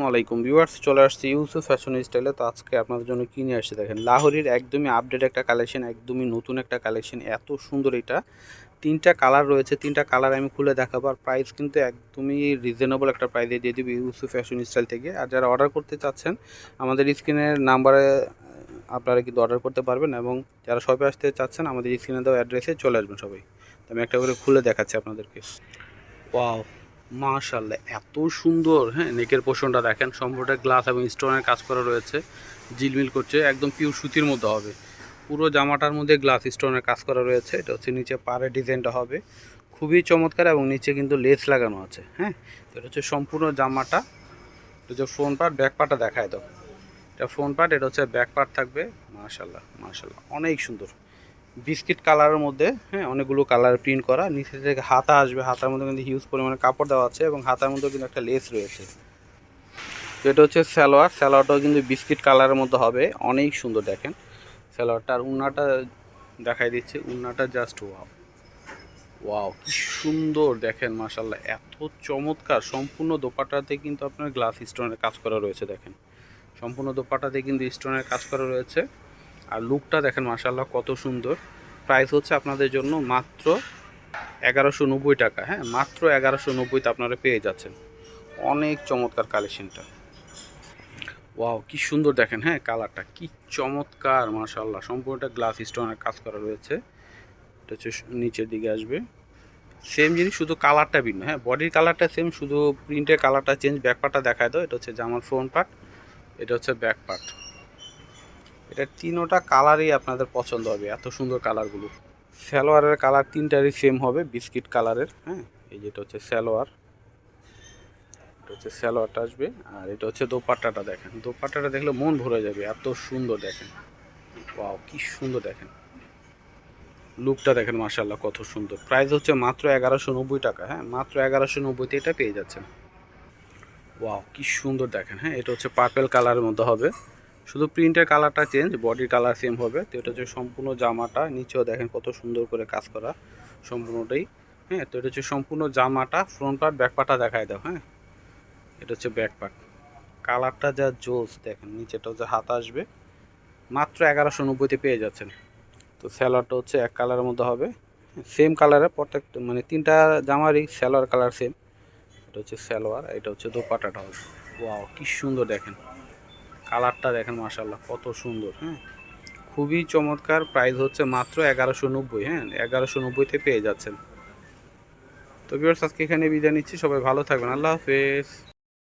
আসসালামু আলাইকুম ভিউয়ার্স, চলে আসছে ইউসুফ ফ্যাশন স্টাইলে। তো আজকে আপনাদের জন্য কি নিয়ে আসছে দেখেন, লাহোরির একদমই আপডেট একটা কালেকশন, একদমই নতুন একটা কালেকশন। এত সুন্দর এটা, তিনটা কালার রয়েছে, তিনটা কালার আমি খুলে দেখাবো। আর প্রাইস কিন্তু একদমই রিজনেবল একটা প্রাইসে দিয়ে দেবো ইউসুফ ফ্যাশন স্টাইল থেকে। আর যারা অর্ডার করতে চাচ্ছেন আমাদের স্ক্রিনের নাম্বারে আপনারা কিন্তু অর্ডার করতে পারবেন, এবং যারা শপে আসতে চাচ্ছেন আমাদের স্ক্রিনে দেওয়া অ্যাড্রেসে চলে আসবেন সবাই। তো আমি একটা করে খুলে দেখাচ্ছি আপনাদেরকে। ওয়াও, মাশাআল্লাহ, এত সুন্দর! হ্যাঁ, নেকের পোর্শনটা দেখেন, সম্পূর্ণ গ্লাস এবং স্টোনের কাজ করা রয়েছে, ঝিলমিল করছে, একদম পিওর সুতির মধ্যে হবে। পুরো জামাটার মধ্যে গ্লাস স্টোনের কাজ করা রয়েছে। এটা হচ্ছে নিচে পাড়ের ডিজাইনটা হবে খুবই চমৎকার, এবং নিচে কিন্তু লেস লাগানো আছে। হ্যাঁ, তো এটা হচ্ছে সম্পূর্ণ জামাটা। এটা হচ্ছে ফ্রন্ট পার্ট, ব্যাক পার্টটা দেখায় দাও। এটা ফ্রন্ট পার্ট, এটা হচ্ছে ব্যাক পার্ট থাকবে। মাশাআল্লাহ মাশাআল্লাহ, অনেক সুন্দর বিস্কিট কালারের মধ্যে। হ্যাঁ, অনেকগুলো কালার প্রিন্ট করা, নিচে থেকে হাতা আসবে, হাতার মধ্যে কিন্তু হিউজ পরিমাণে কাপড় দেওয়া আছে, এবং হাতার মধ্যে কিন্তু একটা লেস রয়েছে। তো এটা হচ্ছে সালোয়ার, সালোয়ারটাও কিন্তু বিস্কিট কালারের মধ্যে হবে, অনেক সুন্দর দেখেন সালোয়ারটা। আর উন্নাটা দেখাই দিচ্ছে, উন্নাটা জাস্ট ওয়াও ওয়াও, কি সুন্দর দেখেন, মাশাআল্লাহ, এত চমৎকার। সম্পূর্ণ দোপাট্টাতে কিন্তু আপনার গ্লাস স্টোনের কাজ করা রয়েছে দেখেন, সম্পূর্ণ দোপাট্টাতে কিন্তু স্টোনের কাজ করা রয়েছে। আর লুকটা দেখেন মাশাআল্লাহ কত সুন্দর। প্রাইস হচ্ছে আপনাদের জন্য মাত্র 1190 টাকা। হ্যাঁ, মাত্র 1190তে আপনারা পেয়ে যাচ্ছেন। অনেক চমৎকার কালেকশনটা। ওয়াও, কি সুন্দর দেখেন। হ্যাঁ, কালারটা কি চমৎকার মাশাআল্লাহ, সম্পূর্ণটা গ্লাস স্টোনের কাজ করা রয়েছে। এটা হচ্ছে নিচের দিকে আসবে সেম জিনিস, শুধু কালারটা ভিন্ন। হ্যাঁ, বডির কালারটা সেম, শুধু প্রিন্টের কালারটা চেঞ্জ। ব্যাক পার্টটা দেখায় দাও। এটা হচ্ছে জামার ফ্রন্ট পার্ট, এটা হচ্ছে ব্যাক পার্ট। এটা তিনোটা কালারই আপনাদের পছন্দ হবে, এত সুন্দর কালারগুলো। সালোয়ারের কালার তিনটারই সেম হবে, বিস্কিট কালারের। হ্যাঁ, এই যেটা হচ্ছে সালোয়ার, এটা হচ্ছে সালোয়ারটা আসবে। আর এটা হচ্ছে দোপাট্টাটা দেখেন, দোপাট্টাটা দেখলে মন ভরে যাবে, এত সুন্দর দেখেন। ওয়াও, কি সুন্দর দেখেন, লুকটা দেখেন মাশাআল্লাহ কত সুন্দর। প্রাইস হচ্ছে মাত্র 1190 টাকা। হ্যাঁ, মাত্র 1190তে এটা পেয়ে যাচ্ছেন। ওয়াও, কি সুন্দর দেখেন। হ্যাঁ, এটা হচ্ছে পার্পেল কালারের মধ্যে হবে, শুধু প্রিন্টের কালারটা চেঞ্জ, বডির কালার সেম হবে। তো এটা হচ্ছে সম্পূর্ণ জামাটা, নিচেও দেখেন কত সুন্দর করে কাজ করা সম্পূর্ণটাই। হ্যাঁ, তো এটা হচ্ছে সম্পূর্ণ জামাটা, ফ্রন্ট পার্ট, ব্যাক পার্টটা দেখায় দাও। হ্যাঁ, এটা হচ্ছে ব্যাক পার্ট, কালারটা যা জোস দেখেন। নিচেটা হচ্ছে হাত আসবে, মাত্র 1190তে পেয়ে যাচ্ছেন। তো স্যালোয়ারটা হচ্ছে এক কালারের মধ্যে হবে, সেম কালারের প্রত্যেক, মানে তিনটা জামারই স্যালোয়ার কালার সেম। এটা হচ্ছে স্যালোয়ার, এটা হচ্ছে দোপাট্টাটা হবে। ওয়াও, কি সুন্দর দেখেন, কালারটা দেখেন মাশাআল্লাহ কত সুন্দর। হ্যাঁ, খুবই চমৎকার। প্রাইস হচ্ছে মাত্র 1190। হ্যাঁ, 1190তে পেয়ে যাচ্ছেন। তো ভিউয়ার্স, আজকে এখানে বিদায় নিচ্ছি, সবাই ভালো থাকবেন, আল্লাহ হাফেজ।